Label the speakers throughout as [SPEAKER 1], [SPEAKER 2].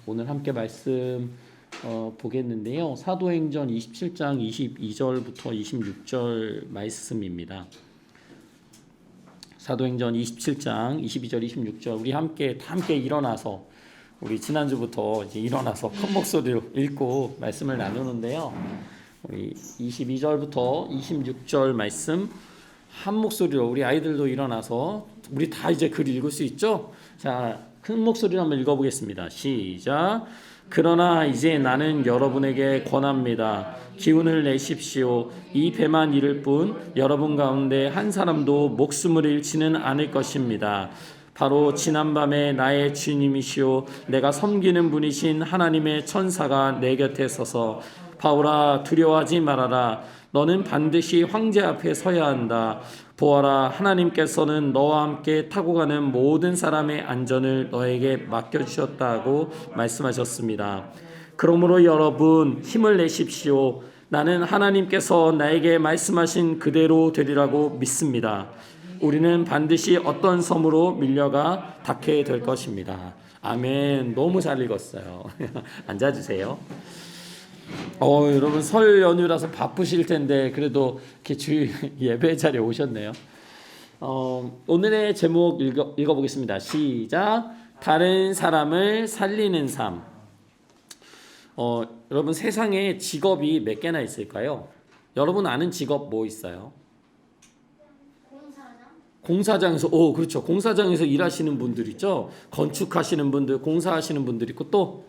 [SPEAKER 1] 오늘 함께 말씀 보겠는데요. 사도행전 27장 22절부터 26절 말씀입니다. 사도행전 27장 22절 26절 우리 함께 일어나서 우리 지난주부터 이제 일어나서 큰 목소리로 읽고 말씀을 나누는데요. 우리 22절부터 26절 말씀 한 목소리로 우리 아이들도 일어나서 우리 다 이제 글 읽을 수 있죠? 자, 큰 목소리로 한번 읽어보겠습니다. 시작. 그러나 이제 나는 여러분에게 권합니다. 기운을 내십시오. 이 배만 잃을 뿐 여러분 가운데 한 사람도 목숨을 잃지는 않을 것입니다. 바로 지난밤에 나의 주님이시오 내가 섬기는 분이신 하나님의 천사가 내 곁에 서서 바울아 두려워하지 말아라. 너는 반드시 황제 앞에 서야 한다. 보아라 하나님께서는 너와 함께 타고 가는 모든 사람의 안전을 너에게 맡겨주셨다고 말씀하셨습니다. 그러므로 여러분 힘을 내십시오. 나는 하나님께서 나에게 말씀하신 그대로 되리라고 믿습니다. 우리는 반드시 어떤 섬으로 밀려가 닿게 될 것입니다. 아멘. 너무 잘 읽었어요. 앉아주세요. 여러분 설 연휴라서 바쁘실 텐데 그래도 이렇게 주일 예배 자리에 오셨네요. 오늘의 제목 읽어보겠습니다. 시작. 다른 사람을 살리는 삶. 여러분 세상에 직업이 몇 개나 있을까요? 여러분 아는 직업 뭐 있어요? 공사장에서 그렇죠. 공사장에서 일하시는 분들 있죠. 건축하시는 분들, 공사하시는 분들 있고 또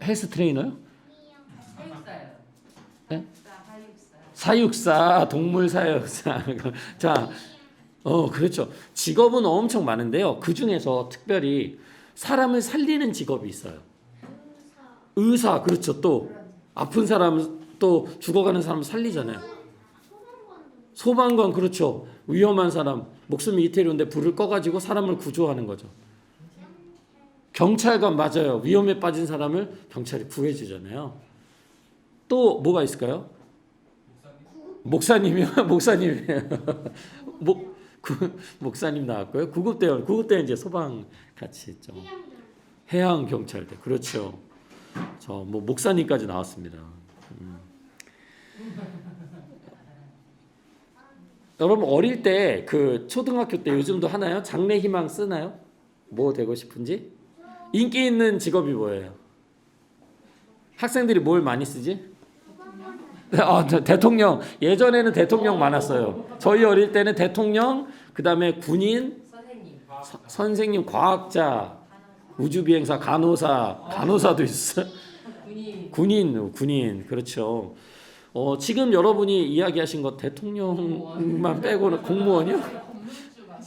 [SPEAKER 1] 헬스 트레이너요? 사육사요. 네? 사육사, 동물 사육사. 자, 그렇죠. 직업은 엄청 많은데요. 그 중에서 특별히 사람을 살리는 직업이 있어요. 의사, 그렇죠. 또 아픈 사람, 또 죽어가는 사람 살리잖아요. 소방관, 그렇죠. 위험한 사람, 목숨이 이태리인데 불을 꺼가지고 사람을 구조하는 거죠. 경찰관, 맞아요. 위험에 빠진 사람을 경찰이 구해주잖아요. 또 뭐가 있을까요? 목사님이요? 목사님이에요. 목사님 나왔고요. 구급대원 이제 소방 같이 있죠. 해양 경찰대, 그렇죠. 목사님까지 나왔습니다. 여러분 어릴 때 그 초등학교 때 요즘도 하나요? 장래희망 쓰나요? 뭐 되고 싶은지? 인기 있는 직업이 뭐예요? 학생들이 뭘 많이 쓰지? 대통령. 예전에는 대통령 많았어요. 저희 어릴 때는 대통령, 그 다음에 군인, 선생님, 과학자, 우주비행사, 간호사도 있어요. 군인, 그렇죠. 지금 여러분이 이야기하신 것 대통령만 빼고는 공무원이요?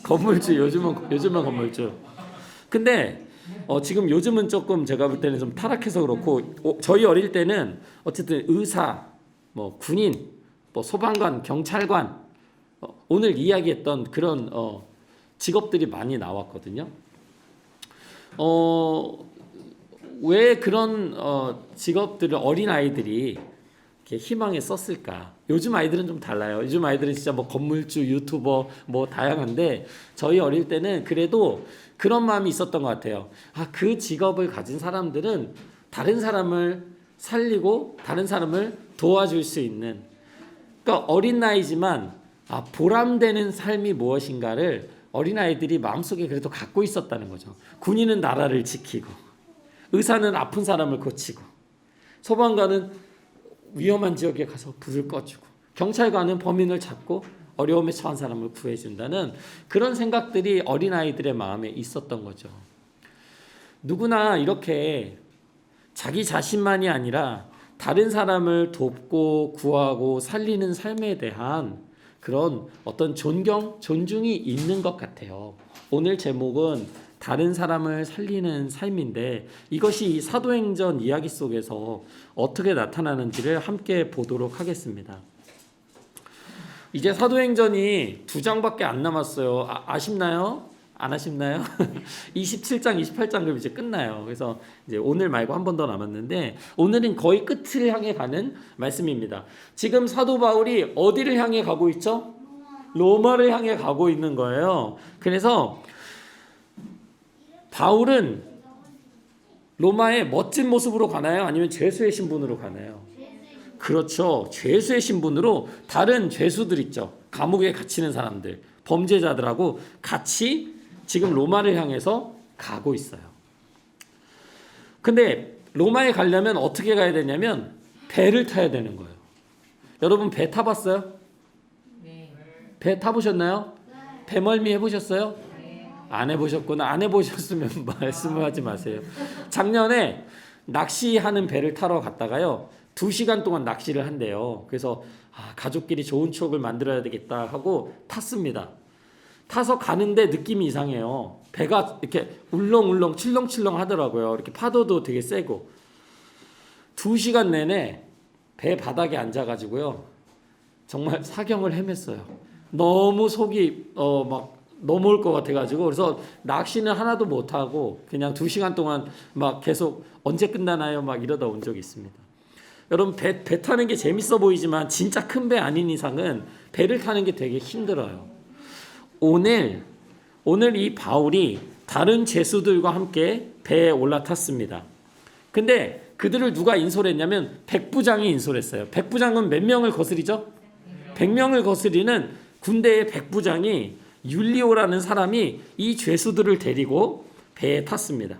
[SPEAKER 1] 건물주, 요즘은 건물주. 근데 지금 요즘은 조금 제가 볼 때는 좀 타락해서 그렇고 저희 어릴 때는 어쨌든 의사, 군인, 소방관, 경찰관 오늘 이야기했던 그런 직업들이 많이 나왔거든요. 왜 그런 직업들을 어린 아이들이 이렇게 희망에 썼을까? 요즘 아이들은 좀 달라요. 요즘 아이들은 진짜 건물주, 유튜버 다양한데 저희 어릴 때는 그래도 그런 마음이 있었던 것 같아요. 그 직업을 가진 사람들은 다른 사람을 살리고 다른 사람을 도와줄 수 있는, 그러니까 어린 나이지만 보람되는 삶이 무엇인가를 어린 아이들이 마음속에 그래도 갖고 있었다는 거죠. 군인은 나라를 지키고, 의사는 아픈 사람을 고치고, 소방관은 위험한 지역에 가서 불을 꺼주고, 경찰관은 범인을 잡고 어려움에 처한 사람을 구해준다는 그런 생각들이 어린아이들의 마음에 있었던 거죠. 누구나 이렇게 자기 자신만이 아니라 다른 사람을 돕고 구하고 살리는 삶에 대한 그런 어떤 존중이 있는 것 같아요. 오늘 제목은 다른 사람을 살리는 삶인데 이것이 사도행전 이야기 속에서 어떻게 나타나는지를 함께 보도록 하겠습니다. 이제 사도행전이 2장밖에 안 남았어요. 아쉽나요? 안 아쉽나요? 27장, 28장 그럼 이제 끝나요. 그래서 이제 오늘 말고 한 번 더 남았는데 오늘은 거의 끝을 향해 가는 말씀입니다. 지금 사도 바울이 어디를 향해 가고 있죠? 로마를 향해 가고 있는 거예요. 그래서 바울은 로마의 멋진 모습으로 가나요? 아니면 죄수의 신분으로 가나요? 그렇죠. 죄수의 신분으로 다른 죄수들 있죠. 감옥에 갇히는 사람들, 범죄자들하고 같이 지금 로마를 향해서 가고 있어요. 근데 로마에 가려면 어떻게 가야 되냐면 배를 타야 되는 거예요. 여러분 배 타봤어요?
[SPEAKER 2] 네.
[SPEAKER 1] 배 타보셨나요? 배멀미 해보셨어요?
[SPEAKER 2] 네.
[SPEAKER 1] 안 해보셨구나. 안 해보셨으면 말씀을 하지 마세요. 작년에 낚시하는 배를 타러 갔다가요. 2시간 동안 낚시를 한대요. 그래서 가족끼리 좋은 추억을 만들어야 되겠다 하고 탔습니다. 타서 가는데 느낌이 이상해요. 배가 이렇게 울렁울렁 출렁출렁 하더라고요. 이렇게 파도도 되게 세고. 2시간 내내 배 바닥에 앉아가지고요. 정말 사경을 헤맸어요. 너무 속이 막 넘어올 것 같아가지고 그래서 낚시는 하나도 못하고 그냥 2시간 동안 막 계속 언제 끝나나요? 막 이러다 온 적이 있습니다. 여러분 배 타는 게 재밌어 보이지만 진짜 큰 배 아닌 이상은 배를 타는 게 되게 힘들어요. 오늘 이 바울이 다른 죄수들과 함께 배에 올라탔습니다. 근데 그들을 누가 인솔 했냐면 백부장이 인솔했어요. 백부장은 몇 명을 거스리죠? 100명을 거스리는 군대의 백부장이 율리오라는 사람이 이 죄수들을 데리고 배에 탔습니다.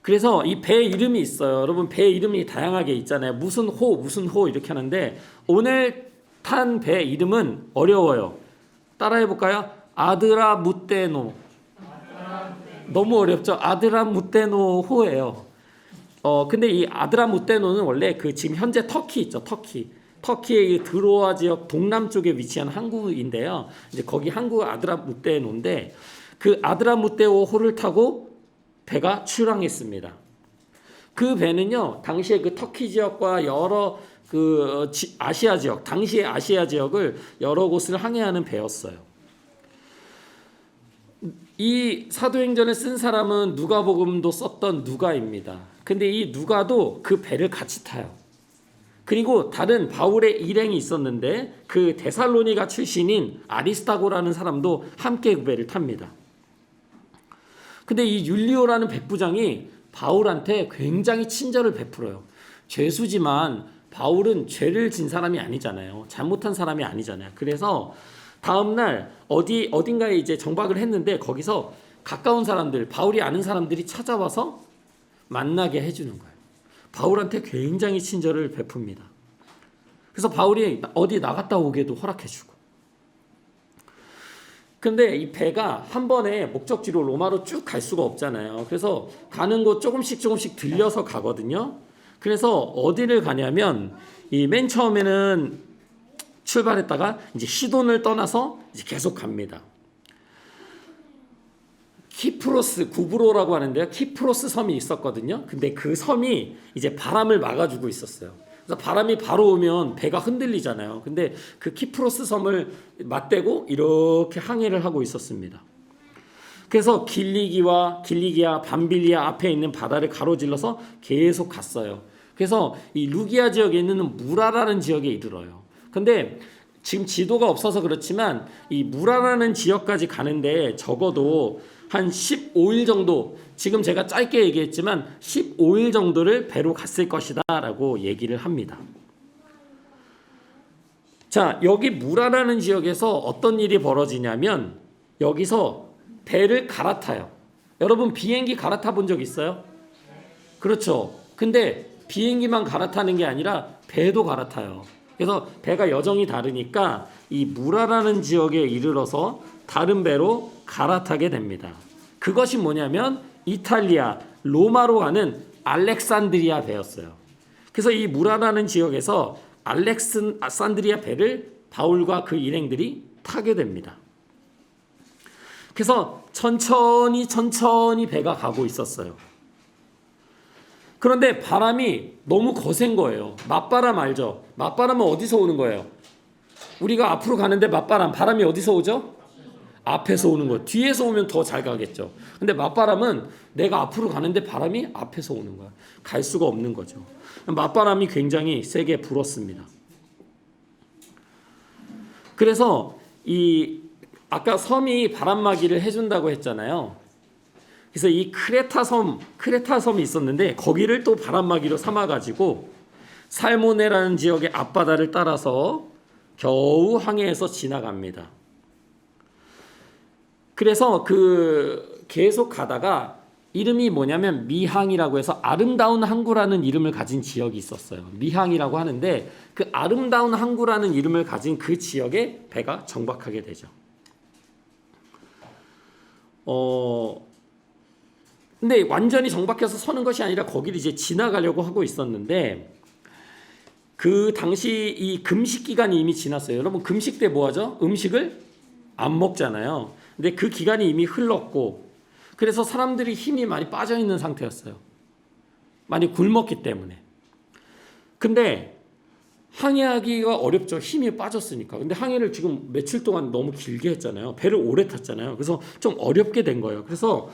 [SPEAKER 1] 그래서 이 배 이름이 있어요. 여러분 배 이름이 다양하게 있잖아요. 무슨 호 이렇게 하는데 오늘 탄 배 이름은 어려워요. 따라해 볼까요? 아드라무테노. 너무 어렵죠? 아드라무테노호예요. 근데 이 아드라무테노는 원래 그 지금 현재 터키 있죠. 터키의 이 드로아 지역 동남쪽에 위치한 항구인데요. 이제 거기 항구 아드라무테노인데 그 아드라무테노호를 타고 배가 출항했습니다. 그 배는요, 당시에 그 터키 지역과 여러 그 아시아 지역, 당시의 아시아 지역을 여러 곳을 항해하는 배였어요. 이 사도행전을 쓴 사람은 누가복음도 썼던 누가입니다. 근데 이 누가도 그 배를 같이 타요. 그리고 다른 바울의 일행이 있었는데 그 데살로니가 출신인 아리스타고라는 사람도 함께 그 배를 탑니다. 근데 이 율리오라는 백부장이 바울한테 굉장히 친절을 베풀어요. 죄수지만 바울은 죄를 진 사람이 아니잖아요. 잘못한 사람이 아니잖아요. 그래서 다음날 어딘가에 이제 정박을 했는데 거기서 가까운 사람들, 바울이 아는 사람들이 찾아와서 만나게 해주는 거예요. 바울한테 굉장히 친절을 베풉니다. 그래서 바울이 어디 나갔다 오게도 허락해주고. 근데 이 배가 한 번에 목적지로 로마로 쭉 갈 수가 없잖아요. 그래서 가는 곳 조금씩 들려서 가거든요. 그래서 어디를 가냐면 이 맨 처음에는 출발했다가 이제 시돈을 떠나서 이제 계속 갑니다. 키프로스 구브로라고 하는데요. 키프로스 섬이 있었거든요. 근데 그 섬이 이제 바람을 막아주고 있었어요. 그래서 바람이 바로 오면 배가 흔들리잖아요. 근데 그 키프로스 섬을 맞대고 이렇게 항해를 하고 있었습니다. 그래서 길리기아, 밤빌리아 앞에 있는 바다를 가로질러서 계속 갔어요. 그래서 이 루기아 지역에 있는 무라라는 지역에 이르러요. 근데 지금 지도가 없어서 그렇지만 이 무라라는 지역까지 가는데 적어도 한 15일 정도, 지금 제가 짧게 얘기했지만 15일 정도를 배로 갔을 것이다 라고 얘기를 합니다. 자, 여기 무라라는 지역에서 어떤 일이 벌어지냐면 여기서 배를 갈아타요. 여러분 비행기 갈아타 본 적 있어요? 그렇죠. 근데 비행기만 갈아타는 게 아니라 배도 갈아타요. 그래서 배가 여정이 다르니까 이 무라라는 지역에 이르러서 다른 배로 갈아타게 됩니다. 그것이 뭐냐면 이탈리아, 로마로 가는 알렉산드리아 배였어요. 그래서 이 무라라는 지역에서 알렉산드리아 배를 바울과 그 일행들이 타게 됩니다. 그래서 천천히 배가 가고 있었어요. 그런데 바람이 너무 거센 거예요. 맞바람 알죠? 맞바람은 어디서 오는 거예요? 우리가 앞으로 가는데 바람이 어디서 오죠? 앞에서 오는 거예요. 뒤에서 오면 더 잘 가겠죠. 근데 맞바람은 내가 앞으로 가는데 바람이 앞에서 오는 거야. 갈 수가 없는 거죠. 맞바람이 굉장히 세게 불었습니다. 그래서 아까 섬이 바람막이를 해준다고 했잖아요. 그래서 이 크레타 섬이 있었는데 거기를 또 바람막이로 삼아가지고 살모네라는 지역의 앞바다를 따라서 겨우 항해해서 지나갑니다. 그래서 계속 가다가 이름이 뭐냐면 미항이라고 해서 아름다운 항구라는 이름을 가진 지역이 있었어요. 미항이라고 하는데 그 아름다운 항구라는 이름을 가진 그 지역에 배가 정박하게 되죠. 근데 완전히 정박해서 서는 것이 아니라 거기를 이제 지나가려고 하고 있었는데 그 당시 이 금식 기간이 이미 지났어요. 여러분 금식 때 뭐 하죠? 음식을 안 먹잖아요. 근데 그 기간이 이미 흘렀고 그래서 사람들이 힘이 많이 빠져 있는 상태였어요. 많이 굶었기 때문에. 근데 항해하기가 어렵죠. 힘이 빠졌으니까. 근데 항해를 지금 며칠 동안 너무 길게 했잖아요. 배를 오래 탔잖아요. 그래서 좀 어렵게 된 거예요. 그래서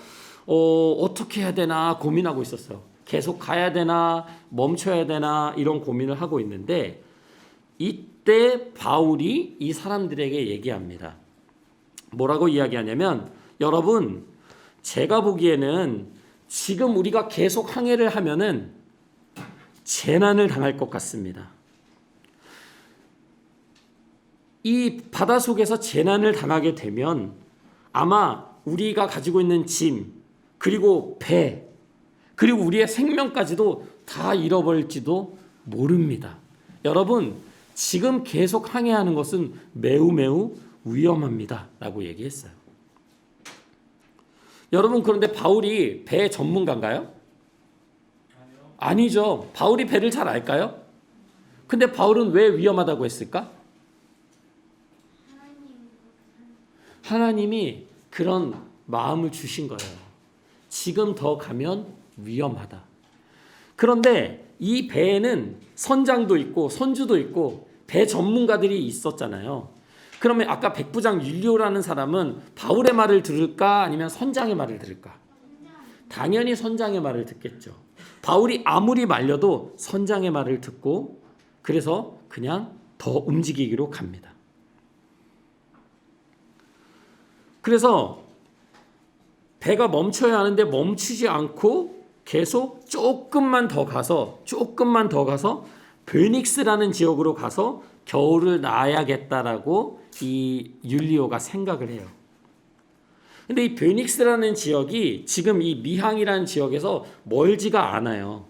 [SPEAKER 1] 어떻게 해야 되나 고민하고 있었어요. 계속 가야 되나 멈춰야 되나 이런 고민을 하고 있는데 이때 바울이 이 사람들에게 얘기합니다. 뭐라고 이야기하냐면 여러분 제가 보기에는 지금 우리가 계속 항해를 하면은 재난을 당할 것 같습니다. 이 바다 속에서 재난을 당하게 되면 아마 우리가 가지고 있는 짐 그리고 배 그리고 우리의 생명까지도 다 잃어버릴지도 모릅니다. 여러분 지금 계속 항해하는 것은 매우 매우 위험합니다 라고 얘기했어요. 여러분 그런데 바울이 배 전문가인가요? 아니죠. 바울이 배를 잘 알까요? 근데 바울은 왜 위험하다고 했을까? 하나님이 그런 마음을 주신 거예요. 지금 더 가면 위험하다. 그런데 이 배에는 선장도 있고 선주도 있고 배 전문가들이 있었잖아요. 그러면 아까 백부장 율리오라는 사람은 바울의 말을 들을까 아니면 선장의 말을 들을까? 당연히 선장의 말을 듣겠죠. 바울이 아무리 말려도 선장의 말을 듣고 그래서 그냥 더 움직이기로 갑니다. 그래서 배가 멈춰야 하는데 멈추지 않고 계속 조금만 더 가서 베닉스라는 지역으로 가서 겨울을 나야겠다라고 이 율리오가 생각을 해요. 근데 이 베닉스라는 지역이 지금 이 미항이라는 지역에서 멀지가 않아요.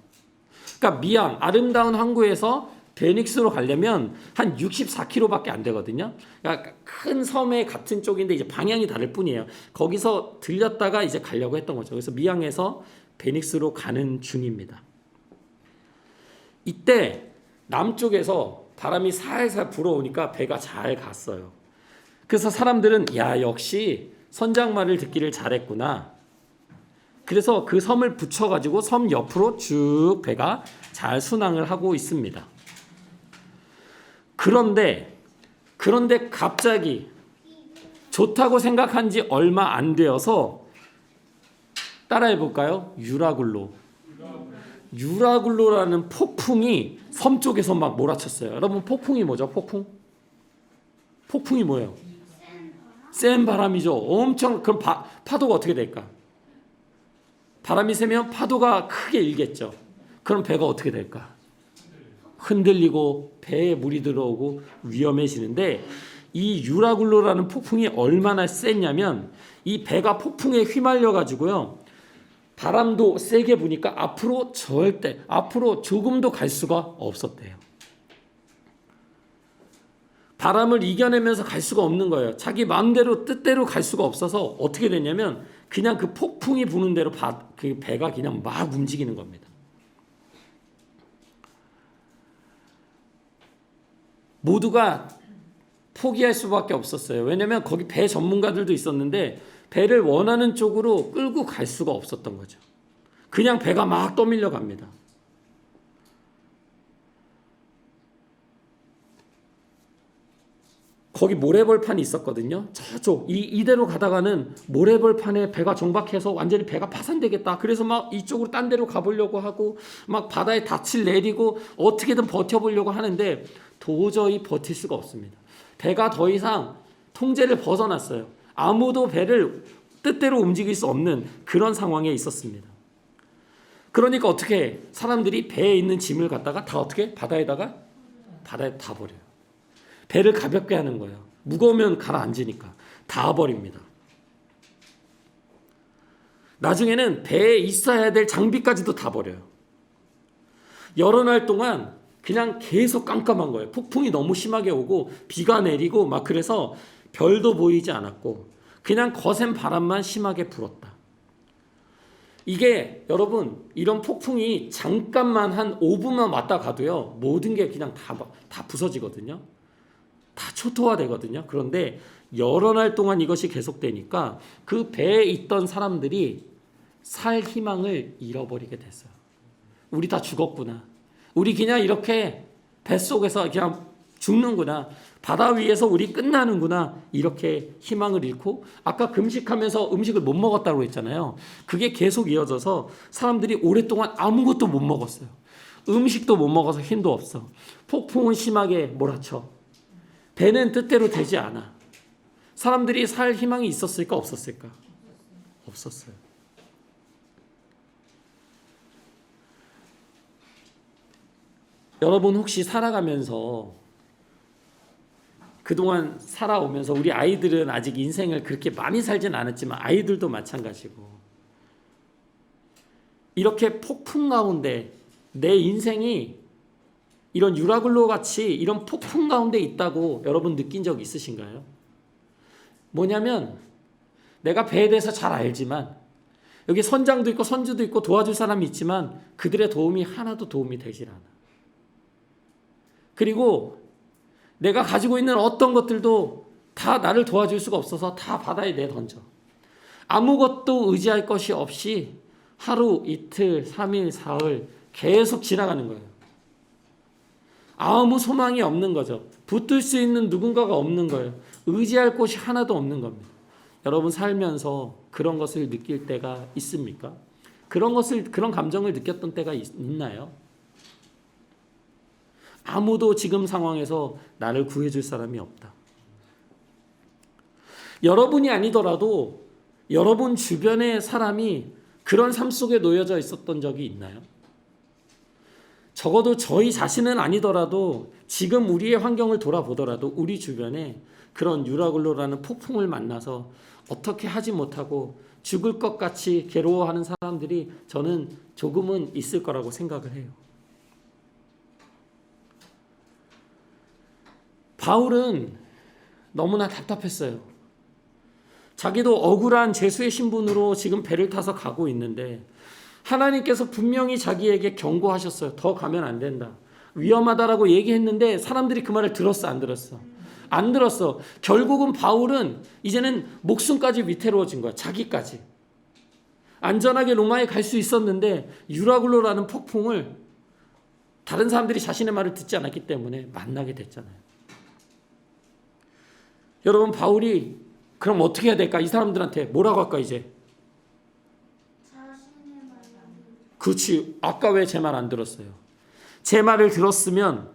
[SPEAKER 1] 그러니까 미항 아름다운 항구에서 베닉스로 가려면 한 64km밖에 안 되거든요. 그러니까 큰 섬의 같은 쪽인데 이제 방향이 다를 뿐이에요. 거기서 들렸다가 이제 가려고 했던 거죠. 그래서 미항에서 베닉스로 가는 중입니다. 이때 남쪽에서 바람이 살살 불어오니까 배가 잘 갔어요. 그래서 사람들은 야 역시 선장 말을 듣기를 잘했구나. 그래서 그 섬을 붙여가지고 섬 옆으로 쭉 배가 잘 순항을 하고 있습니다. 그런데 갑자기 좋다고 생각한 지 얼마 안 되어서 따라해 볼까요? 유라굴로라는 폭풍이 섬 쪽에서 막 몰아쳤어요. 여러분 폭풍이 뭐죠? 폭풍이 뭐예요? 센 바람이죠. 엄청. 그럼 파도가 어떻게 될까? 바람이 세면 파도가 크게 일겠죠. 그럼 배가 어떻게 될까? 흔들리고 배에 물이 들어오고 위험해지는데 이 유라굴로라는 폭풍이 얼마나 셌냐면 이 배가 폭풍에 휘말려 가지고요. 바람도 세게 부니까 앞으로 조금도 갈 수가 없었대요. 바람을 이겨내면서 갈 수가 없는 거예요. 자기 마음대로 뜻대로 갈 수가 없어서 어떻게 됐냐면 그냥 그 폭풍이 부는 대로 그 배가 그냥 막 움직이는 겁니다. 모두가 포기할 수밖에 없었어요. 왜냐하면 거기 배 전문가들도 있었는데 배를 원하는 쪽으로 끌고 갈 수가 없었던 거죠. 그냥 배가 막 떠밀려 갑니다. 거기 모래벌판이 있었거든요. 저쪽 이대로 가다가는 모래벌판에 배가 정박해서 완전히 배가 파산되겠다. 그래서 막 이쪽으로 딴 데로 가보려고 하고 막 바다에 닻을 내리고 어떻게든 버텨보려고 하는데 도저히 버틸 수가 없습니다. 배가 더 이상 통제를 벗어났어요. 아무도 배를 뜻대로 움직일 수 없는 그런 상황에 있었습니다. 그러니까 어떻게 해? 사람들이 배에 있는 짐을 갖다가 다 어떻게? 바다에 다 버려요. 배를 가볍게 하는 거예요. 무거우면 가라앉으니까 다 버립니다. 나중에는 배에 있어야 될 장비까지도 다 버려요. 여러 날 동안 그냥 계속 깜깜한 거예요. 폭풍이 너무 심하게 오고 비가 내리고 막 그래서 별도 보이지 않았고 그냥 거센 바람만 심하게 불었다. 이게 여러분 이런 폭풍이 잠깐만 한 5분만 왔다 가도요. 모든 게 그냥 다 부서지거든요. 다 초토화되거든요. 그런데 여러 날 동안 이것이 계속되니까 그 배에 있던 사람들이 살 희망을 잃어버리게 됐어요. 우리 다 죽었구나. 우리 그냥 이렇게 뱃속에서 그냥 죽는구나. 바다 위에서 우리 끝나는구나. 이렇게 희망을 잃고 아까 금식하면서 음식을 못 먹었다고 했잖아요. 그게 계속 이어져서 사람들이 오랫동안 아무것도 못 먹었어요. 음식도 못 먹어서 힘도 없어. 폭풍은 심하게 몰아쳐. 배는 뜻대로 되지 않아. 사람들이 살 희망이 있었을까 없었을까? 없었어요. 여러분 혹시 살아가면서 그동안 살아오면서 우리 아이들은 아직 인생을 그렇게 많이 살진 않았지만 아이들도 마찬가지고 이렇게 폭풍 가운데 내 인생이 이런 유라굴로 같이 이런 폭풍 가운데 있다고 여러분 느낀 적 있으신가요? 뭐냐면 내가 배에 대해서 잘 알지만 여기 선장도 있고 선주도 있고 도와줄 사람이 있지만 그들의 도움이 하나도 도움이 되질 않아. 그리고 내가 가지고 있는 어떤 것들도 다 나를 도와줄 수가 없어서 다 바다에 내던져. 아무것도 의지할 것이 없이 하루, 이틀, 3일, 사흘 계속 지나가는 거예요. 아무 소망이 없는 거죠. 붙들 수 있는 누군가가 없는 거예요. 의지할 곳이 하나도 없는 겁니다. 여러분 살면서 그런 것을 느낄 때가 있습니까? 그런 감정을 느꼈던 때가 있나요? 아무도 지금 상황에서 나를 구해줄 사람이 없다. 여러분이 아니더라도 여러분 주변의 사람이 그런 삶 속에 놓여져 있었던 적이 있나요? 적어도 저희 자신은 아니더라도 지금 우리의 환경을 돌아보더라도 우리 주변에 그런 유라굴로라는 폭풍을 만나서 어떻게 하지 못하고 죽을 것 같이 괴로워하는 사람들이 저는 조금은 있을 거라고 생각을 해요. 바울은 너무나 답답했어요. 자기도 억울한 죄수의 신분으로 지금 배를 타서 가고 있는데 하나님께서 분명히 자기에게 경고하셨어요. 더 가면 안 된다. 위험하다라고 얘기했는데 사람들이 그 말을 들었어, 안 들었어? 안 들었어. 결국은 바울은 이제는 목숨까지 위태로워진 거야. 자기까지. 안전하게 로마에 갈 수 있었는데 유라굴로라는 폭풍을 다른 사람들이 자신의 말을 듣지 않았기 때문에 만나게 됐잖아요. 여러분 바울이 그럼 어떻게 해야 될까? 이 사람들한테 뭐라고 할까 이제? 그렇지. 아까 왜 제 말 안 들었어요? 제 말을 들었으면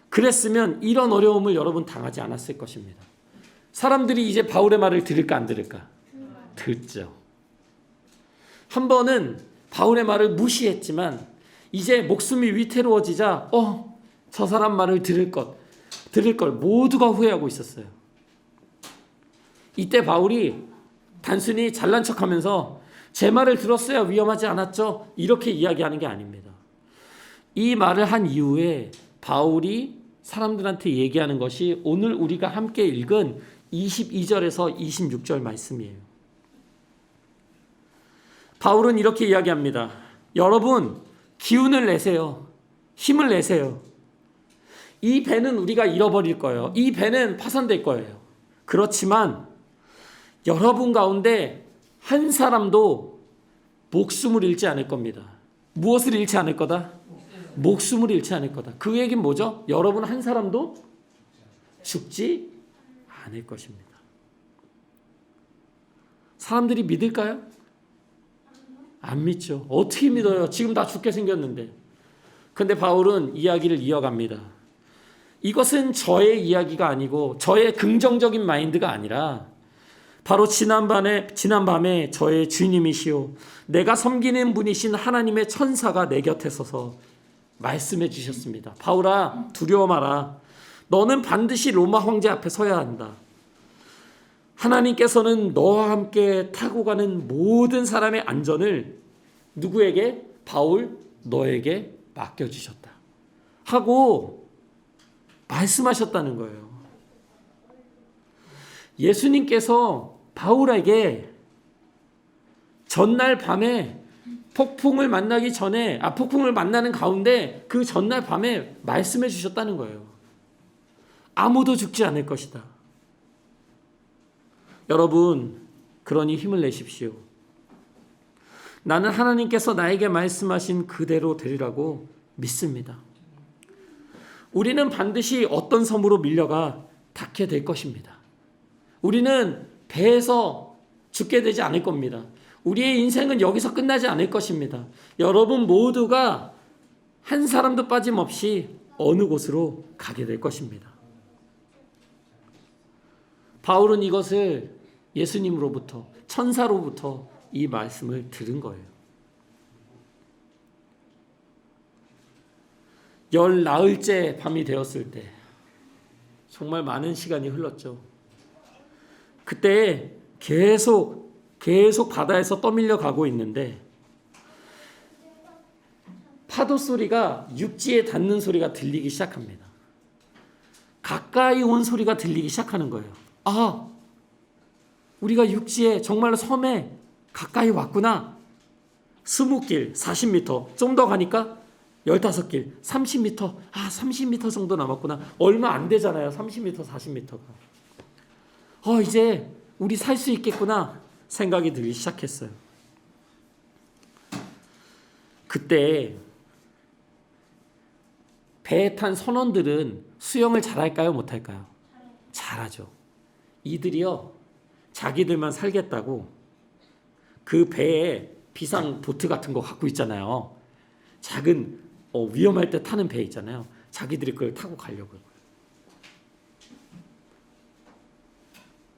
[SPEAKER 1] 그랬으면 이런 어려움을 여러분 당하지 않았을 것입니다. 사람들이 이제 바울의 말을 들을까 안 들을까? 듣죠. 한 번은 바울의 말을 무시했지만 이제 목숨이 위태로워지자 저 사람 말을 들을 걸 모두가 후회하고 있었어요. 이때 바울이 단순히 잘난 척하면서 제 말을 들었어야 위험하지 않았죠? 이렇게 이야기하는 게 아닙니다. 이 말을 한 이후에 바울이 사람들한테 얘기하는 것이 오늘 우리가 함께 읽은 22절에서 26절 말씀이에요. 바울은 이렇게 이야기합니다. 여러분 기운을 내세요. 힘을 내세요. 이 배는 우리가 잃어버릴 거예요. 이 배는 파산될 거예요. 그렇지만 여러분 가운데 한 사람도 목숨을 잃지 않을 겁니다. 무엇을 잃지 않을 거다? 목숨을 잃지 않을 거다. 그 얘기는 뭐죠? 여러분 한 사람도 죽지 않을 것입니다. 사람들이 믿을까요? 안 믿죠. 어떻게 믿어요? 지금 다 죽게 생겼는데. 근데 바울은 이야기를 이어갑니다. 이것은 저의 이야기가 아니고 저의 긍정적인 마인드가 아니라 바로 지난밤에 저의 주님이시오 내가 섬기는 분이신 하나님의 천사가 내 곁에 서서 말씀해 주셨습니다. 바울아, 두려워 마라. 너는 반드시 로마 황제 앞에 서야 한다. 하나님께서는 너와 함께 타고 가는 모든 사람의 안전을 누구에게? 바울, 너에게 맡겨주셨다 하고 말씀하셨다는 거예요. 예수님께서 바울에게 전날 밤에 폭풍을 만나기 전에 폭풍을 만나는 가운데 그 전날 밤에 말씀해 주셨다는 거예요. 아무도 죽지 않을 것이다. 여러분, 그러니 힘을 내십시오. 나는 하나님께서 나에게 말씀하신 그대로 되리라고 믿습니다. 우리는 반드시 어떤 섬으로 밀려가 닿게 될 것입니다. 우리는 배에서 죽게 되지 않을 겁니다. 우리의 인생은 여기서 끝나지 않을 것입니다. 여러분 모두가 한 사람도 빠짐없이 어느 곳으로 가게 될 것입니다. 바울은 이것을 예수님으로부터, 천사로부터 이 말씀을 들은 거예요. 열 나흘째 밤이 되었을 때 정말 많은 시간이 흘렀죠. 그때 계속 바다에서 떠밀려 가고 있는데 파도 소리가 육지에 닿는 소리가 들리기 시작합니다. 가까이 온 소리가 들리기 시작하는 거예요. 우리가 육지에 정말로 섬에 가까이 왔구나. 20길 40m 좀 더 가니까 15길 30m 30m 정도 남았구나. 얼마 안 되잖아요. 30m 40m가. 이제 우리 살 수 있겠구나 생각이 들기 시작했어요. 그때 배에 탄 선원들은 수영을 잘할까요? 못할까요? 잘하죠. 이들이요, 자기들만 살겠다고 그 배에 비상 보트 같은 거 갖고 있잖아요. 작은 위험할 때 타는 배 있잖아요. 자기들이 그걸 타고 가려고요.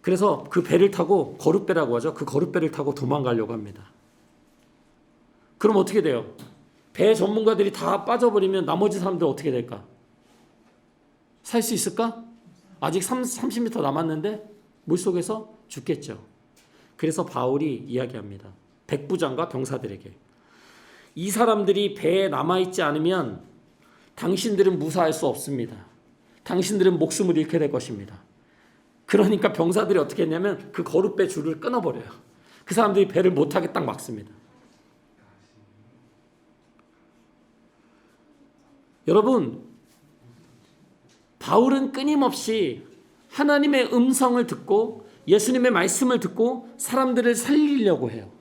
[SPEAKER 1] 그래서 그 배를 타고, 거룻배라고 하죠. 그 거룻배를 타고 도망가려고 합니다. 그럼 어떻게 돼요? 배 전문가들이 다 빠져버리면 나머지 사람들 어떻게 될까? 살 수 있을까? 아직 30m 남았는데 물속에서 죽겠죠. 그래서 바울이 이야기합니다. 백부장과 병사들에게. 이 사람들이 배에 남아있지 않으면 당신들은 무사할 수 없습니다. 당신들은 목숨을 잃게 될 것입니다. 그러니까 병사들이 어떻게 했냐면 그 거룻배 줄을 끊어버려요. 그 사람들이 배를 못하게 딱 막습니다. 여러분, 바울은 끊임없이 하나님의 음성을 듣고 예수님의 말씀을 듣고 사람들을 살리려고 해요.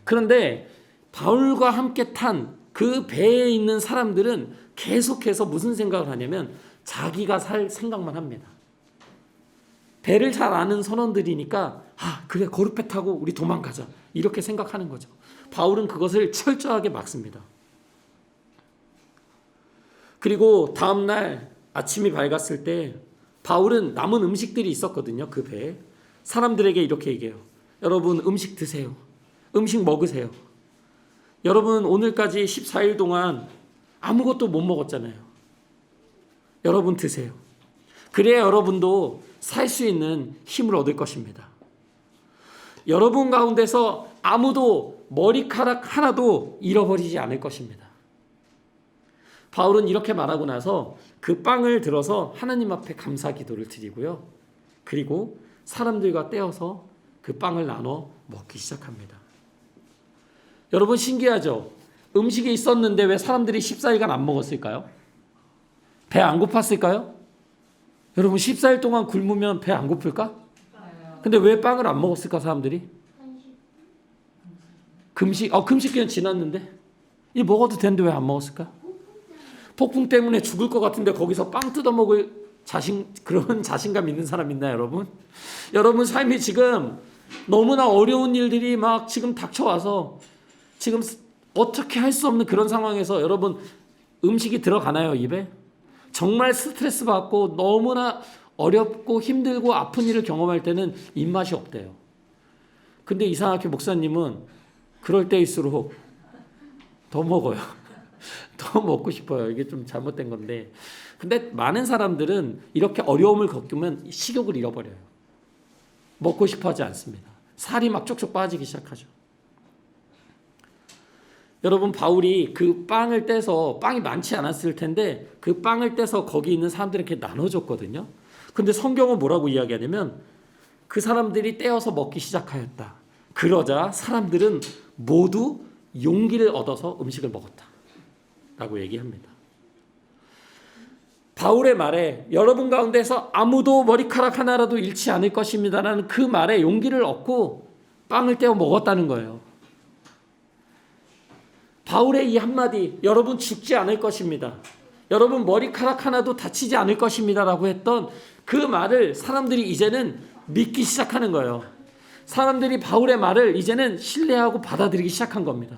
[SPEAKER 1] 그런데 바울과 함께 탄 그 배에 있는 사람들은 계속해서 무슨 생각을 하냐면 자기가 살 생각만 합니다. 배를 잘 아는 선원들이니까 그래, 거룻배 타고 우리 도망가자 이렇게 생각하는 거죠. 바울은 그것을 철저하게 막습니다. 그리고 다음날 아침이 밝았을 때 바울은 남은 음식들이 있었거든요. 그 배에. 사람들에게 이렇게 얘기해요. 여러분, 음식 드세요. 음식 먹으세요. 여러분, 오늘까지 14일 동안 아무것도 못 먹었잖아요. 여러분 드세요. 그래야 여러분도 살 수 있는 힘을 얻을 것입니다. 여러분 가운데서 아무도 머리카락 하나도 잃어버리지 않을 것입니다. 바울은 이렇게 말하고 나서 그 빵을 들어서 하나님 앞에 감사 기도를 드리고요. 그리고 사람들과 떼어서 그 빵을 나눠 먹기 시작합니다. 여러분, 신기하죠? 음식이 있었는데 왜 사람들이 14일간 안 먹었을까요? 배 안 고팠을까요? 여러분, 14일 동안 굶으면 배 안 고플까? 근데 왜 빵을 안 먹었을까, 사람들이? 금식기는 지났는데? 이 먹어도 되는데 왜 안 먹었을까? 폭풍 때문에 죽을 것 같은데 거기서 빵 뜯어먹을 그런 자신감 있는 사람 있나요, 여러분? 여러분 삶이 지금 너무나 어려운 일들이 막 지금 닥쳐와서 지금 어떻게 할 수 없는 그런 상황에서 여러분 음식이 들어가나요, 입에? 정말 스트레스 받고 너무나 어렵고 힘들고 아픈 일을 경험할 때는 입맛이 없대요. 근데 이상하게 목사님은 그럴 때일수록 더 먹어요. 더 먹고 싶어요. 이게 좀 잘못된 건데. 근데 많은 사람들은 이렇게 어려움을 겪으면 식욕을 잃어버려요. 먹고 싶어 하지 않습니다. 살이 막 쪽쪽 빠지기 시작하죠. 여러분, 바울이 그 빵을 떼서, 빵이 많지 않았을 텐데 그 빵을 떼서 거기 있는 사람들에게 나눠줬거든요. 근데 성경은 뭐라고 이야기하냐면 그 사람들이 떼어서 먹기 시작하였다. 그러자 사람들은 모두 용기를 얻어서 음식을 먹었다 라고 얘기합니다. 바울의 말에 여러분 가운데서 아무도 머리카락 하나라도 잃지 않을 것입니다라는 그 말에 용기를 얻고 빵을 떼어 먹었다는 거예요. 바울의 이 한마디, 여러분 죽지 않을 것입니다, 여러분 머리카락 하나도 다치지 않을 것입니다라고 했던 그 말을 사람들이 이제는 믿기 시작하는 거예요. 사람들이 바울의 말을 이제는 신뢰하고 받아들이기 시작한 겁니다.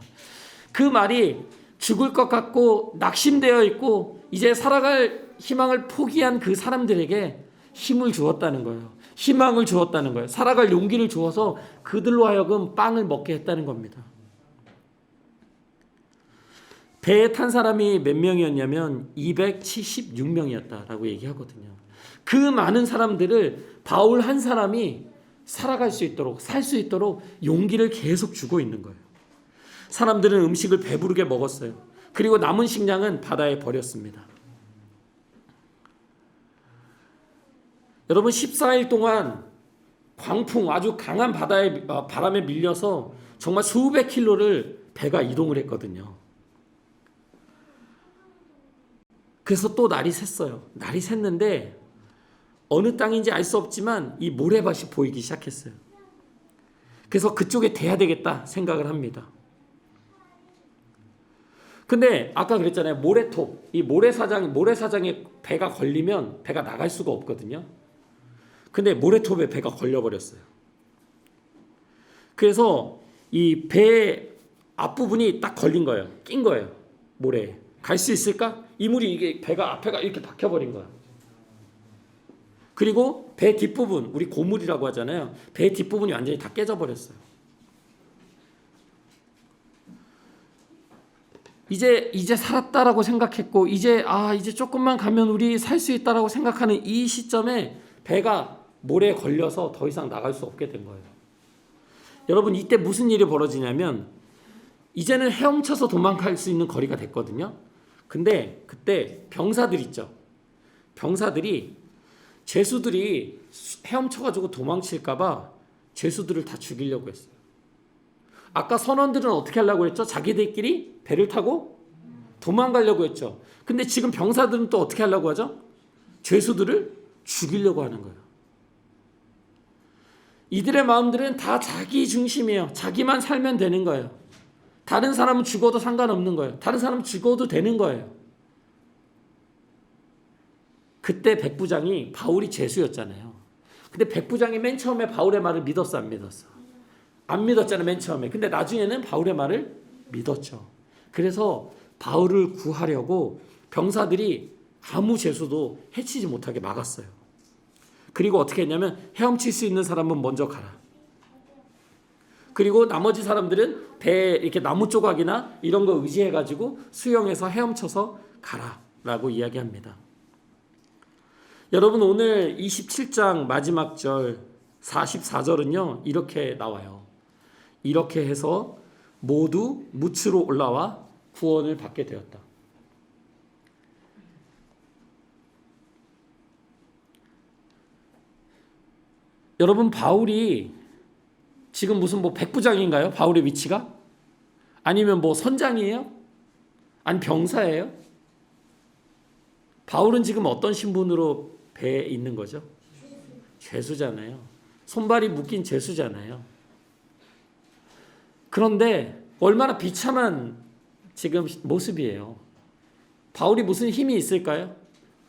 [SPEAKER 1] 그 말이 죽을 것 같고 낙심되어 있고 이제 살아갈 희망을 포기한 그 사람들에게 힘을 주었다는 거예요. 희망을 주었다는 거예요. 살아갈 용기를 주어서 그들로 하여금 빵을 먹게 했다는 겁니다. 배에 탄 사람이 몇 명이었냐면 276명이었다라고 얘기하거든요. 그 많은 사람들을 바울 한 사람이 살아갈 수 있도록, 살 수 있도록 용기를 계속 주고 있는 거예요. 사람들은 음식을 배부르게 먹었어요. 그리고 남은 식량은 바다에 버렸습니다. 여러분, 14일 동안 광풍, 아주 강한 바람에 밀려서 정말 수백 킬로를 배가 이동을 했거든요. 그래서 또 날이 샜어요. 날이 샜는데 어느 땅인지 알 수 없지만 이 모래밭이 보이기 시작했어요. 그래서 그쪽에 대야 되겠다 생각을 합니다. 근데 아까 그랬잖아요. 모래톱, 이 모래사장에 배가 걸리면 배가 나갈 수가 없거든요. 근데 모래톱에 배가 걸려버렸어요. 그래서 이 배 앞부분이 딱 걸린 거예요. 낀 거예요. 모래에. 갈 수 있을까? 이물이 이게 배가 앞에가 이렇게 박혀버린 거야. 그리고 배 뒷부분, 우리 고물이라고 하잖아요. 배 뒷부분이 완전히 다 깨져버렸어요. 이제 살았다라고 생각했고 이제 조금만 가면 우리 살 수 있다라고 생각하는 이 시점에 배가 모래에 걸려서 더 이상 나갈 수 없게 된 거예요. 여러분, 이때 무슨 일이 벌어지냐면 이제는 헤엄쳐서 도망갈 수 있는 거리가 됐거든요. 근데 그때 병사들 있죠. 병사들이 죄수들이 헤엄쳐가지고 도망칠까봐 죄수들을 다 죽이려고 했어요. 아까 선원들은 어떻게 하려고 했죠? 자기들끼리 배를 타고 도망가려고 했죠. 근데 지금 병사들은 또 어떻게 하려고 하죠? 죄수들을 죽이려고 하는 거예요. 이들의 마음들은 다 자기 중심이에요. 자기만 살면 되는 거예요. 다른 사람은 죽어도 상관없는 거예요. 다른 사람은 죽어도 되는 거예요. 그때 백부장이 바울이 죄수였잖아요. 근데 백부장이 맨 처음에 바울의 말을 믿었어, 안 믿었어? 안 믿었잖아요, 맨 처음에. 근데 나중에는 바울의 말을 믿었죠. 그래서 바울을 구하려고 병사들이 아무 죄수도 해치지 못하게 막았어요. 그리고 어떻게 했냐면 헤엄칠 수 있는 사람은 먼저 가라. 그리고 나머지 사람들은 배에 이렇게 나무 조각이나 이런 거 의지해가지고 수영해서 헤엄쳐서 가라라고 이야기합니다. 여러분, 오늘 27장 마지막 절 44절은요 이렇게 나와요. 이렇게 해서 모두 무츠로 올라와 구원을 받게 되었다. 여러분, 바울이 지금 무슨 백부장인가요? 바울의 위치가? 아니면 선장이에요? 아니 병사예요? 바울은 지금 어떤 신분으로 배에 있는 거죠? 죄수잖아요. 손발이 묶인 죄수잖아요. 그런데 얼마나 비참한 지금 모습이에요. 바울이 무슨 힘이 있을까요?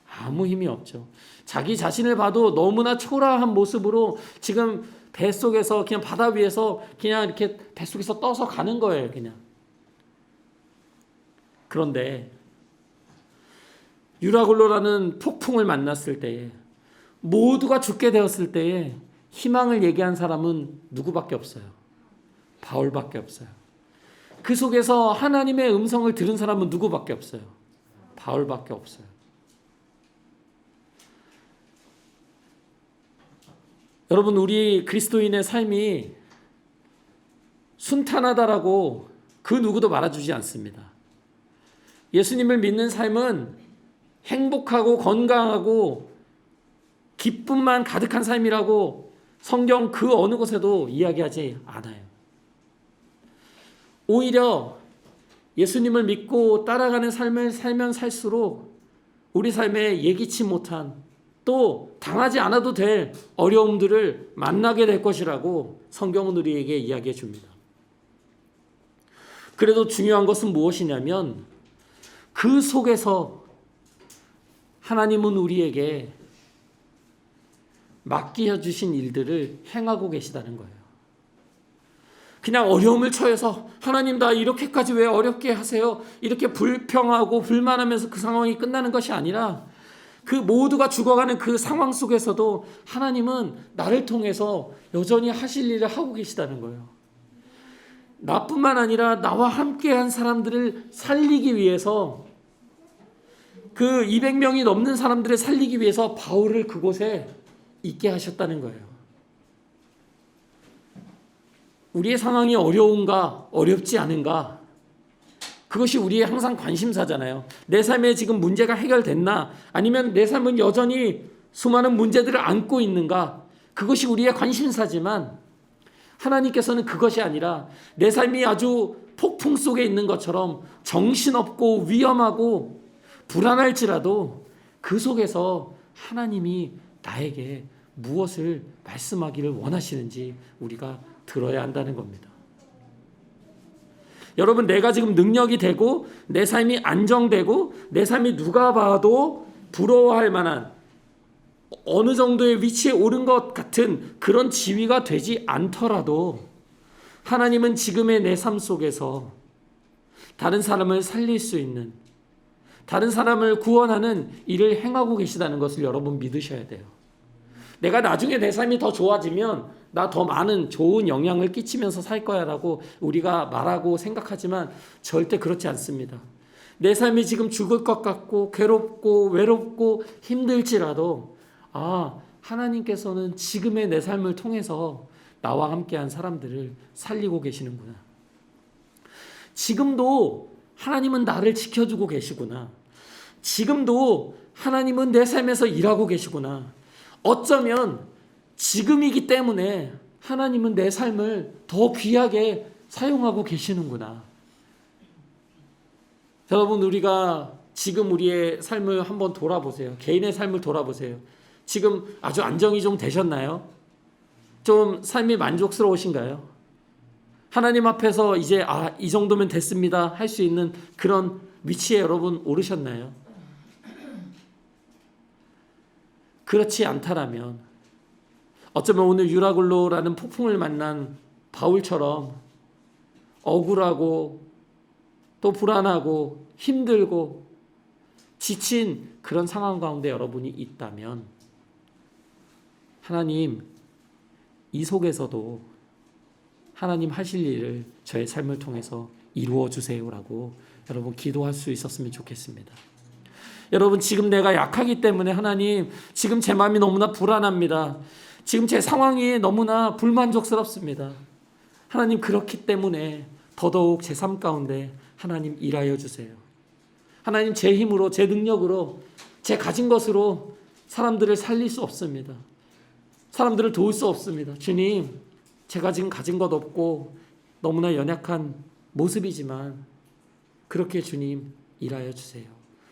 [SPEAKER 1] 아무 힘이 없죠. 자기 자신을 봐도 너무나 초라한 모습으로 지금 뱃속에서 그냥 바다 위에서 그냥 이렇게 뱃속에서 떠서 가는 거예요, 그냥. 그런데 유라굴로라는 폭풍을 만났을 때에 모두가 죽게 되었을 때에 희망을 얘기한 사람은 누구밖에 없어요. 바울밖에 없어요. 그 속에서 하나님의 음성을 들은 사람은 누구밖에 없어요. 바울밖에 없어요. 여러분, 우리 그리스도인의 삶이 순탄하다라고 그 누구도 말해주지 않습니다. 예수님을 믿는 삶은 행복하고 건강하고 기쁨만 가득한 삶이라고 성경 그 어느 곳에도 이야기하지 않아요. 오히려 예수님을 믿고 따라가는 삶을 살면 살수록 우리 삶에 예기치 못한 또 당하지 않아도 될 어려움들을 만나게 될 것이라고 성경은 우리에게 이야기해 줍니다. 그래도 중요한 것은 무엇이냐면 그 속에서 하나님은 우리에게 맡겨주신 일들을 행하고 계시다는 거예요. 그냥 어려움을 처해서 하나님 나 이렇게까지 왜 어렵게 하세요? 이렇게 불평하고 불만하면서 그 상황이 끝나는 것이 아니라 그 모두가 죽어가는 그 상황 속에서도 하나님은 나를 통해서 여전히 하실 일을 하고 계시다는 거예요. 나뿐만 아니라 나와 함께한 사람들을 살리기 위해서 그 200명이 넘는 사람들을 살리기 위해서 바울을 그곳에 있게 하셨다는 거예요. 우리의 상황이 어려운가 어렵지 않은가 그것이 우리의 항상 관심사잖아요. 내 삶에 지금 문제가 해결됐나 아니면 내 삶은 여전히 수많은 문제들을 안고 있는가 그것이 우리의 관심사지만 하나님께서는 그것이 아니라 내 삶이 아주 폭풍 속에 있는 것처럼 정신없고 위험하고 불안할지라도 그 속에서 하나님이 나에게 무엇을 말씀하기를 원하시는지 우리가 들어야 한다는 겁니다. 여러분, 내가 지금 능력이 되고 내 삶이 안정되고 내 삶이 누가 봐도 부러워할 만한 어느 정도의 위치에 오른 것 같은 그런 지위가 되지 않더라도 하나님은 지금의 내 삶 속에서 다른 사람을 살릴 수 있는 다른 사람을 구원하는 일을 행하고 계시다는 것을 여러분 믿으셔야 돼요. 내가 나중에 내 삶이 더 좋아지면 나 더 많은 좋은 영향을 끼치면서 살 거야 라고 우리가 말하고 생각하지만 절대 그렇지 않습니다. 내 삶이 지금 죽을 것 같고 괴롭고 외롭고 힘들지라도 하나님께서는 지금의 내 삶을 통해서 나와 함께한 사람들을 살리고 계시는구나. 지금도 하나님은 나를 지켜주고 계시구나. 지금도 하나님은 내 삶에서 일하고 계시구나. 어쩌면 지금이기 때문에 하나님은 내 삶을 더 귀하게 사용하고 계시는구나. 여러분, 우리가 지금 우리의 삶을 한번 돌아보세요. 개인의 삶을 돌아보세요. 지금 아주 안정이 좀 되셨나요? 좀 삶이 만족스러우신가요? 하나님 앞에서 이제 이 정도면 됐습니다 할 수 있는 그런 위치에 여러분 오르셨나요? 그렇지 않다라면 어쩌면 오늘 유라굴로라는 폭풍을 만난 바울처럼 억울하고 또 불안하고 힘들고 지친 그런 상황 가운데 여러분이 있다면 하나님 이 속에서도 하나님 하실 일을 저의 삶을 통해서 이루어 주세요라고 여러분 기도할 수 있었으면 좋겠습니다. 여러분, 지금 내가 약하기 때문에 하나님 지금 제 마음이 너무나 불안합니다. 지금 제 상황이 너무나 불만족스럽습니다. 하나님 그렇기 때문에 더더욱 제 삶 가운데 하나님 일하여 주세요. 하나님 제 힘으로 제 능력으로 제 가진 것으로 사람들을 살릴 수 없습니다. 사람들을 도울 수 없습니다. 주님, 제가 지금 가진 것 없고 너무나 연약한 모습이지만 그렇게 주님 일하여 주세요.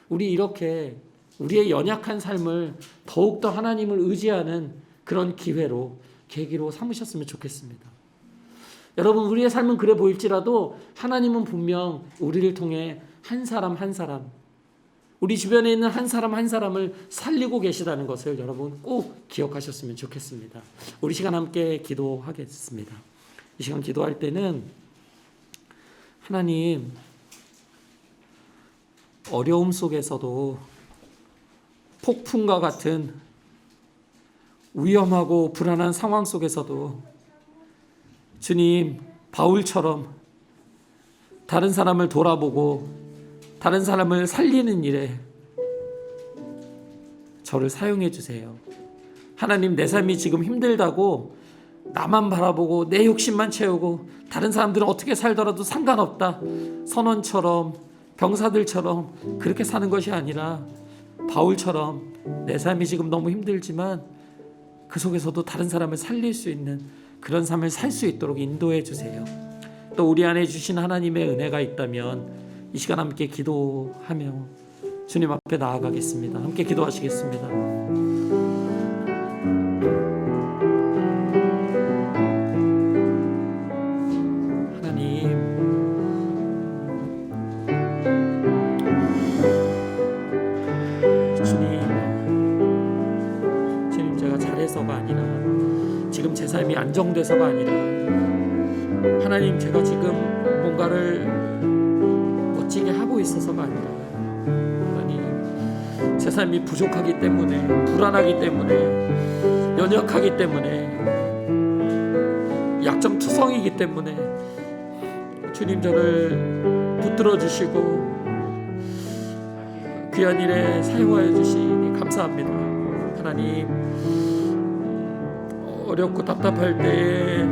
[SPEAKER 1] 우리 이렇게 우리의 연약한 삶을 더욱더 하나님을 의지하는 그런 기회로 계기로 삼으셨으면 좋겠습니다. 여러분, 우리의 삶은 그래 보일지라도 하나님은 분명 우리를 통해 한 사람 한 사람 우리 주변에 있는 한 사람 한 사람을 살리고 계시다는 것을 여러분 꼭 기억하셨으면 좋겠습니다. 우리 시간 함께 기도하겠습니다. 이 시간 기도할 때는 하나님 어려움 속에서도 폭풍과 같은 위험하고 불안한 상황 속에서도 주님, 바울처럼 다른 사람을 돌아보고 다른 사람을 살리는 일에 저를 사용해 주세요. 하나님, 내 삶이 지금 힘들다고 나만 바라보고 내 욕심만 채우고 다른 사람들은 어떻게 살더라도 상관없다, 선원처럼 병사들처럼 그렇게 사는 것이 아니라 바울처럼 내 삶이 지금 너무 힘들지만 그 속에서도 다른 사람을 살릴 수 있는 그런 삶을 살 수 있도록 인도해 주세요. 또 우리 안에 주신 하나님의 은혜가 있다면 이 시간 함께 기도하며 주님 앞에 나아가겠습니다. 함께 기도하시겠습니다. 하나님, 주님 제가 잘해서가 아니라, 지금 제 삶이 안정돼서가 아니라, 하나님 제가 지금 뭔가를 멋지게 하고 있어서가 아니라, 하나님 제 삶이 부족하기 때문에, 불안하기 때문에, 연약하기 때문에, 약점투성이기 때문에 주님 저를 붙들어 주시고 귀한 일에 사용하여 주시니 감사합니다. 하나님, 어렵고 답답할 때에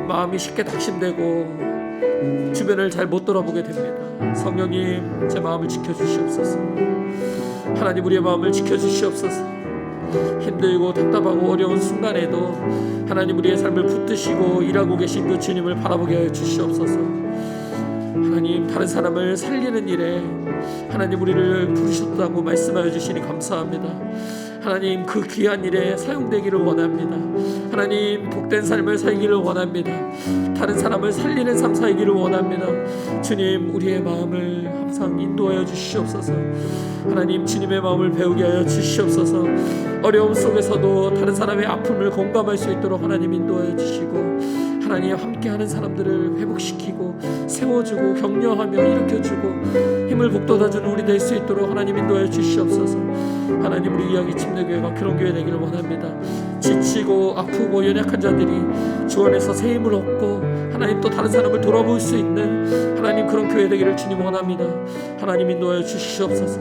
[SPEAKER 1] 마음이 쉽게 낙심되고 주변을 잘 못 돌아보게 됩니다. 성령님, 제 마음을 지켜주시옵소서. 하나님, 우리의 마음을 지켜주시옵소서. 힘들고 답답하고 어려운 순간에도 하나님, 우리의 삶을 붙드시고 일하고 계신 그 주님을 바라보게 하여 주시옵소서. 하나님, 다른 사람을 살리는 일에 하나님 우리를 부르셨다고 말씀하여 주시니 감사합니다. 하나님, 그 귀한 일에 사용되기를 원합니다. 하나님, 복된 삶을 살기를 원합니다. 다른 사람을 살리는 삶 살기를 원합니다. 주님, 우리의 마음을 항상 인도하여 주시옵소서. 하나님, 주님의 마음을 배우게 하여 주시옵소서. 어려움 속에서도 다른 사람의 아픔을 공감할 수 있도록 하나님 인도하여 주시고, 하나님 함께하는 사람들을 회복시키고 세워주고 격려하며 일으켜주고 힘을 북돋아주는 우리 될 수 있도록 하나님 인도하여 주시옵소서. 하나님, 우리 이야기 침례교회가 그런 교회 되기를 원합니다. 지치고 아프고 연약한 자들이 주 안에서 새 힘을 얻고 하나님 또 다른 사람을 돌아볼 수 있는 하나님 그런 교회 되기를 주님 원합니다. 하나님 인도하여 주시옵소서.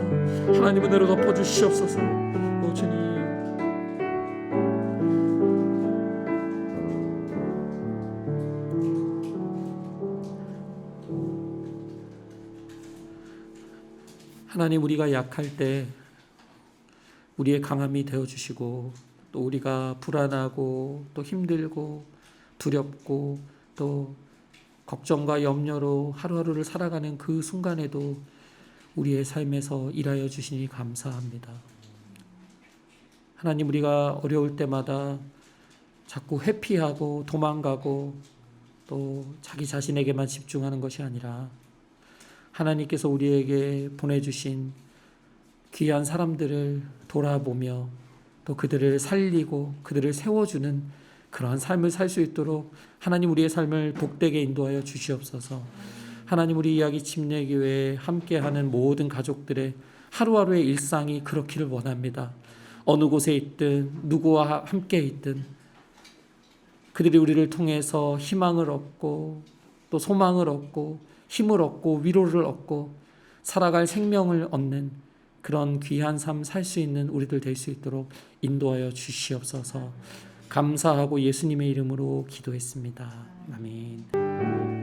[SPEAKER 1] 하나님 은혜로 덮어주시옵소서. 오 주님, 하나님, 우리가 약할 때 우리의 강함이 되어주시고, 또 우리가 불안하고 또 힘들고 두렵고 또 걱정과 염려로 하루하루를 살아가는 그 순간에도 우리의 삶에서 일하여 주시니 감사합니다. 하나님, 우리가 어려울 때마다 자꾸 회피하고 도망가고 또 자기 자신에게만 집중하는 것이 아니라 하나님께서 우리에게 보내주신 귀한 사람들을 돌아보며 또 그들을 살리고 그들을 세워주는 그러한 삶을 살 수 있도록 하나님 우리의 삶을 복되게 인도하여 주시옵소서. 하나님, 우리 이야기 침례교회에 함께하는 모든 가족들의 하루하루의 일상이 그렇기를 원합니다. 어느 곳에 있든 누구와 함께 있든 그들이 우리를 통해서 희망을 얻고 또 소망을 얻고 힘을 얻고 위로를 얻고 살아갈 생명을 얻는 그런 귀한 삶 살 수 있는 우리들 될 수 있도록 인도하여 주시옵소서. 감사하고 예수님의 이름으로 기도했습니다. 아멘.